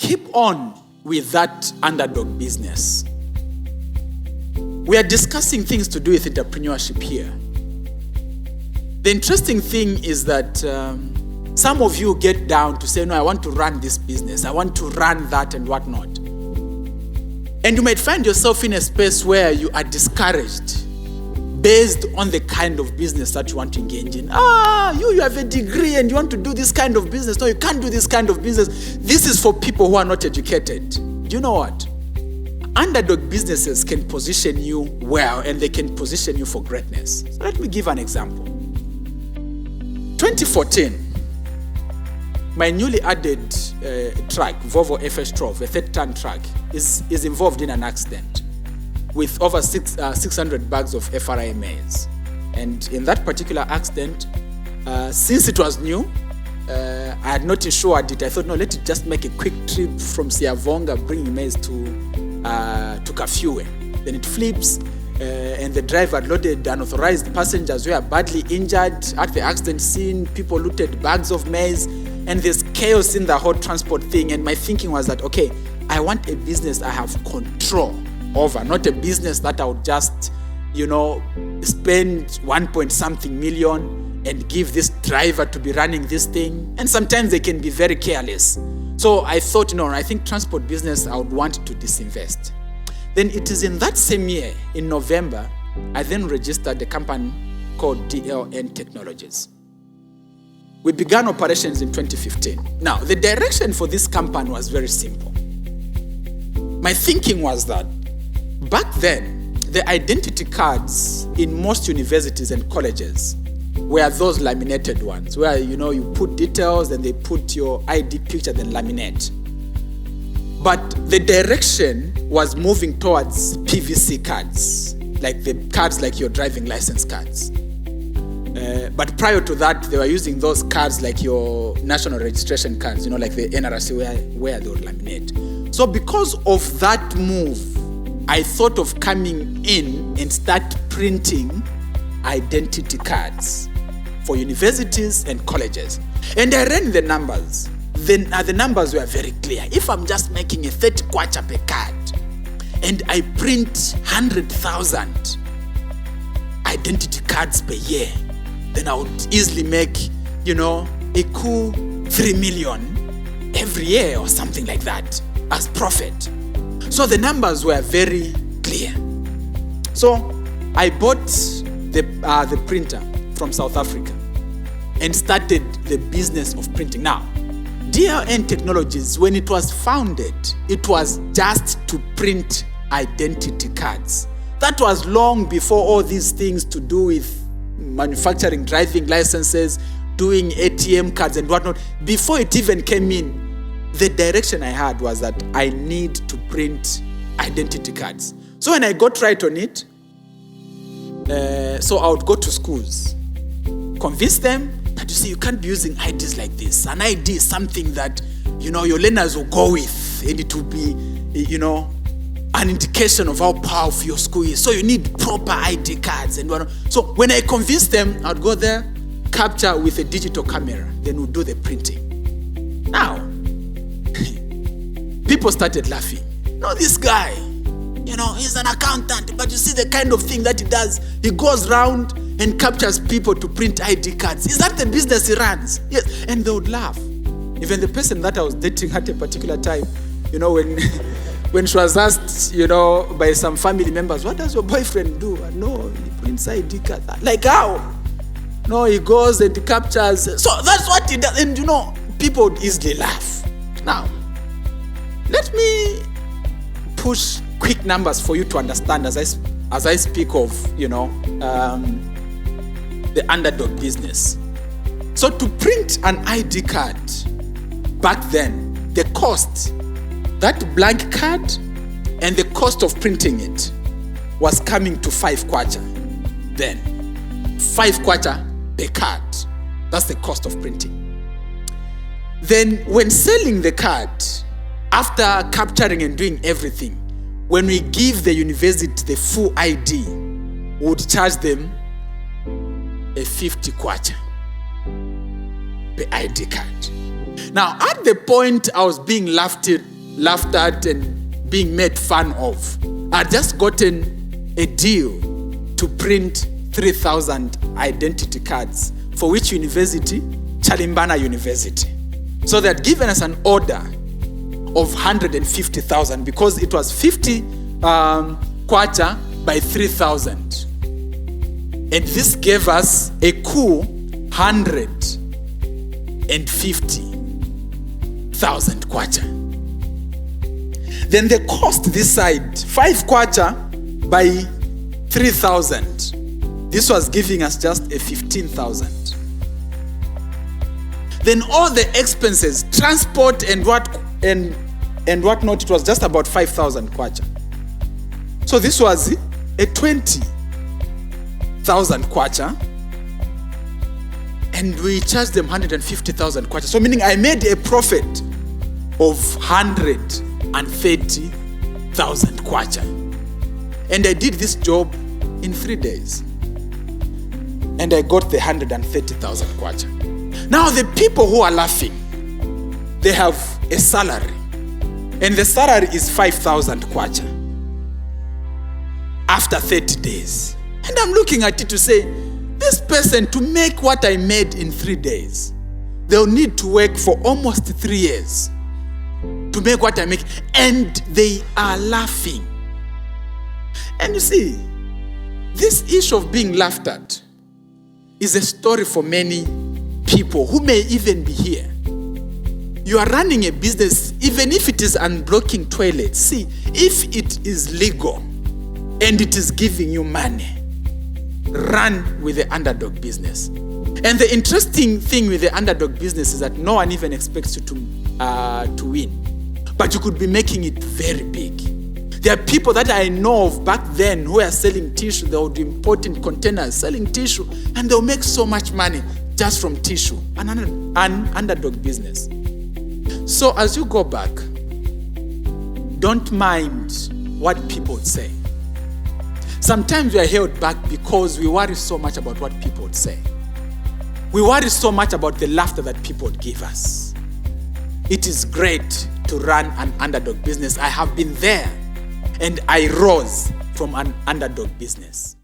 keep on with that underdog business. We are discussing things to do with entrepreneurship here. The interesting thing is that some of you get down to say, no, I want to run this business. I want to run that and whatnot. And you might find yourself in a space where you are discouraged based on the kind of business that you want to engage in. You have a degree and you want to do this kind of business. No, you can't do this kind of business. This is for people who are not educated. Do you know what? Underdog businesses can position you well and they can position you for greatness. So let me give an example. 2014, my newly added truck, Volvo FS12, a 30-ton truck, is involved in an accident with over 600 bags of FRI maize. And in that particular accident, since it was new, I had not insured it. I thought, no, let it just make a quick trip from Siavonga, bringing maize to Kafue. Then it flips, and the driver loaded unauthorized passengers who were badly injured at the accident scene. People looted bags of maize, and there's chaos in the whole transport thing. And my thinking was that, okay, I want a business I have control over, not a business that I would just, spend 1-point-something million and give this driver to be running this thing. And sometimes they can be very careless. So I thought, I think transport business, I would want to disinvest. Then it is in that same year, in November, I then registered a company called DLN Technologies. We began operations in 2015. Now, the direction for this company was very simple. My thinking was that back then, the identity cards in most universities and colleges were those laminated ones where, you put details and they put your ID picture, then laminate. But the direction was moving towards PVC cards, like the cards like your driving license cards. But prior to that, they were using those cards like your national registration cards, like the NRC where they would laminate. So because of that move, I thought of coming in and start printing identity cards for universities and colleges. And I ran the numbers. Then the numbers were very clear. If I'm just making a 30 kwacha per card and I print 100,000 identity cards per year, then I would easily make, a cool 3 million every year or something like that as profit. So the numbers were very clear. So I bought the printer from South Africa and started the business of printing. Now, DLN Technologies, when it was founded, it was just to print identity cards. That was long before all these things to do with manufacturing driving licenses, doing ATM cards and whatnot. Before it even came in, the direction I had was that I need to print identity cards. So when I got right on it, so I would go to schools, convince them that, you can't be using IDs like this. An ID is something that, your learners will go with, and it will be, an indication of how powerful your school is. So you need proper ID cards and whatnot. So when I convinced them, I'd go there, capture with a digital camera, then we'll do the printing. Now, people started laughing. This guy, he's an accountant, but you see the kind of thing that he does. He goes around and captures people to print ID cards. Is that the business he runs? Yes, and they would laugh. Even the person that I was dating at a particular time, when she was asked, by some family members, what does your boyfriend do? No, he prints ID cards. Like how? No, he goes and he captures. So that's what he does. And people would easily laugh. Now, let me push quick numbers for you to understand as I speak of, the underdog business. So to print an ID card back then, the cost, that blank card and the cost of printing it was coming to 5 kwacha. Then 5 kwacha per card. That's the cost of printing. Then when selling the card, after capturing and doing everything, when we give the university the full ID, we would charge them a 50 kwacha per ID card. Now, at the point I was being laughed at and being made fun of, I'd just gotten a deal to print 3,000 identity cards. For which university? Chalimbana University. So they had given us an order of 150,000 because it was 50 kwacha by 3,000. And this gave us a cool 150,000 kwacha. Then the cost this side, 5 kwacha by 3,000. This was giving us just a 15,000. Then all the expenses, transport and whatnot, it was just about 5,000 kwacha. So this was a 20,000 kwacha, and we charged them 150,000 kwacha. So meaning I made a profit of 130,000 kwacha. And I did this job in 3 days. And I got the 130,000 kwacha. Now the people who are laughing, they have a salary. And the salary is 5,000 kwacha after 30 days. And I'm looking at it to say, this person, to make what I made in 3 days, they'll need to work for almost 3 years to make what I make. And they are laughing. And you see, this issue of being laughed at is a story for many people who may even be here. You are running a business, even if it is unblocking toilets. See, if it is legal and it is giving you money, run with the Underdog business. And the interesting thing with the Underdog business is that no one even expects you to win. But you could be making it very big. There are people that I know of back then who are selling tissue. They would import in containers, selling tissue, and they'll make so much money just from tissue, an Underdog business. So as you go back, don't mind what people say. Sometimes we are held back because we worry so much about what people would say. We worry so much about the laughter that people would give us. It is great to run an Underdog business. I have been there, and I rose from an Underdog business.